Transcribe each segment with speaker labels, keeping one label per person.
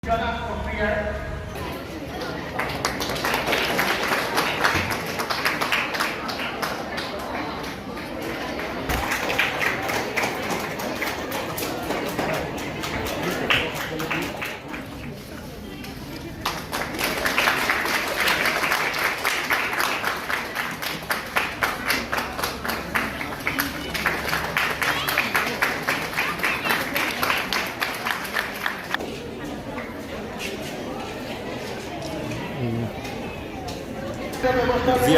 Speaker 1: যি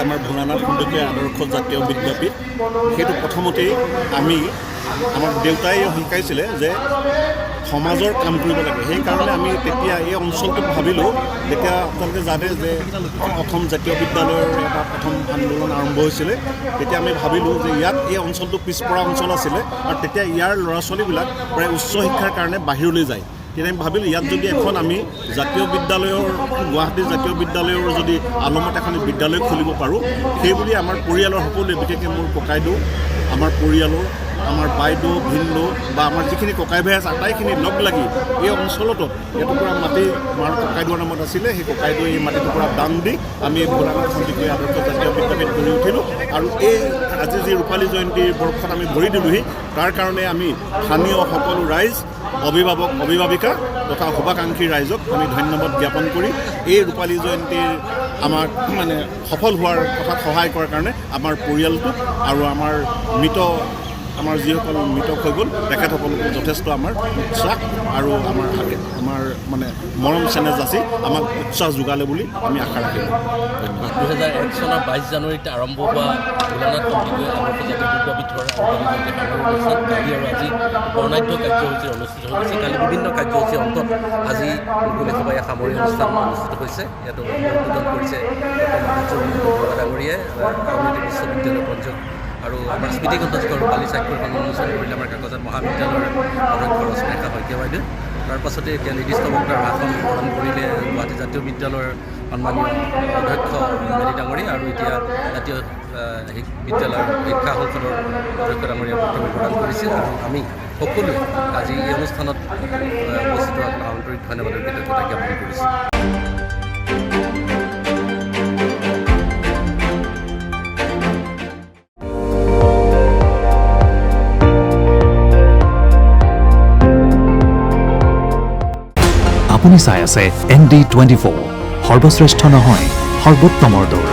Speaker 1: আমাৰ ভোলানাথ খণ্ডকীয়া আদৰ্শ জাতীয় বিদ্যাপীঠ সেইটো প্ৰথমতেই আমাৰ দেউতাই শিকাইছিলে যে সমাজৰ কাম কৰিব লাগে। সেইকাৰণে আমি তেতিয়া এই অঞ্চলটোত ভাবিলোঁ, যেতিয়া আপোনালোকে জানে যে অসম জাতীয় বিদ্যালয়ৰ এটা প্ৰথম আন্দোলন আৰম্ভ হৈছিলে, তেতিয়া আমি ভাবিলোঁ যে ইয়াত এই অঞ্চলটো পিছপৰা অঞ্চল আছিলে আৰু তেতিয়া ইয়াৰ ল'ৰা ছোৱালীবিলাক প্ৰায় উচ্চ শিক্ষাৰ কাৰণে বাহিৰলৈ যায়। তেতিয়া আমি ভাবিলোঁ ইয়াত যদি এখন আমি জাতীয় বিদ্যালয়ৰ গুৱাহাটী জাতীয় বিদ্যালয়ৰ যদি আলমত এখন বিদ্যালয় খুলিব পাৰোঁ, সেইবুলি আমাৰ পৰিয়ালৰ সকলোৱে, বিশেষকৈ মোৰ ককাইদেউ, আমাৰ পৰিয়ালৰ আমাৰ বাইদেউ ভিনদেউ বা আমাৰ যিখিনি ককাই ভাই আছে আটাইখিনি লগ লাগি এই অঞ্চলতো এটুকুৰা মাটি আমাৰ ককাইদেউৰ নামত আছিলে। সেই ককাইদেউ এই মাটিটুকুৰা দান দি আমি ভোলানাথ খণ্ডকীয়া আদৰ্শ জাতীয় বিদ্যাপীঠ গঢ়ি উঠিলোঁ। আৰু এই আজি যি ৰূপালী জয়ন্তীৰ বৰ্ষত আমি ভৰি দিলোঁহি, তাৰ কাৰণে আমি স্থানীয় সকলো ৰাইজ, অভিভাৱক অভিভাৱিকা তথা শুভাকাংক্ষী ৰাইজক আমি ধন্যবাদ জ্ঞাপন কৰি এই ৰূপালী জয়ন্তীৰ আমাক সফল হোৱাৰ কথাত সহায় কৰাৰ কাৰণে আমাৰ পৰিয়ালটোক আৰু আমাৰ যিসকল মৃতক হৈ গ'ল তেখেতসকলক যথেষ্ট আমাৰ উৎসাহ আৰু আমাৰ মৰম চেনেহ যাচি আমাক উৎসাহ যোগালে বুলি আমি আশা ৰাখিলোঁ।
Speaker 2: 2001 চনৰ 22 জানুৱাৰীত আৰম্ভ হোৱা ভোলানাথ খণ্ডকীয়া আদৰ্শ জাতীয় বিদ্যাপীঠৰ কালি আৰু আজি বৰ্ণাঢ্য কাৰ্যসূচী অনুষ্ঠিত হৈছে। কালি বিভিন্ন কাৰ্যসূচীৰ অন্তত আজি মুকলিসভাই সামৰণি অনুষ্ঠান অনুষ্ঠিত হৈছে। ইয়াত উদ্বোধন কৰিছে ডাঙৰীয়াই আউনীআটী বিশ্ববিদ্যালয়ৰ পঞ্চায়ত আৰু আমাৰ স্মৃতিগ্ৰন্থৰ কালি স্বাক্ষৰখন উন্মোচন কৰিলে আমাৰ কাকজাত মহাবিদ্যালয়ৰ অধ্যক্ষ ৰশ্মিৰেখা শইকীয়া বাইদেউ। তাৰ পাছতে এতিয়া নিৰ্দিষ্ট বক্তাৰ ভাষণ প্ৰদান কৰিলে গুৱাহাটী জাতীয় বিদ্যালয়ৰ সন্মানীয় অধ্যক্ষ মেধি ডাঙৰীয়া আৰু এতিয়া জাতীয় বিদ্যালয়ৰ শিক্ষা সংসদৰ অধ্যক্ষ ডাঙৰীয়া বক্তব্য প্ৰদান কৰিছিল। আৰু আমি সকলোৱে আজি এই অনুষ্ঠানত উপস্থিত হোৱা আন্তৰিক ধন্যবাদৰ কৃতজ্ঞতা জ্ঞাপন কৰিছোঁ।
Speaker 3: আপুনি চাই আছে ND24, সৰ্বশ্ৰেষ্ঠ নহয় সৰ্বোত্তমৰ দৌৰ।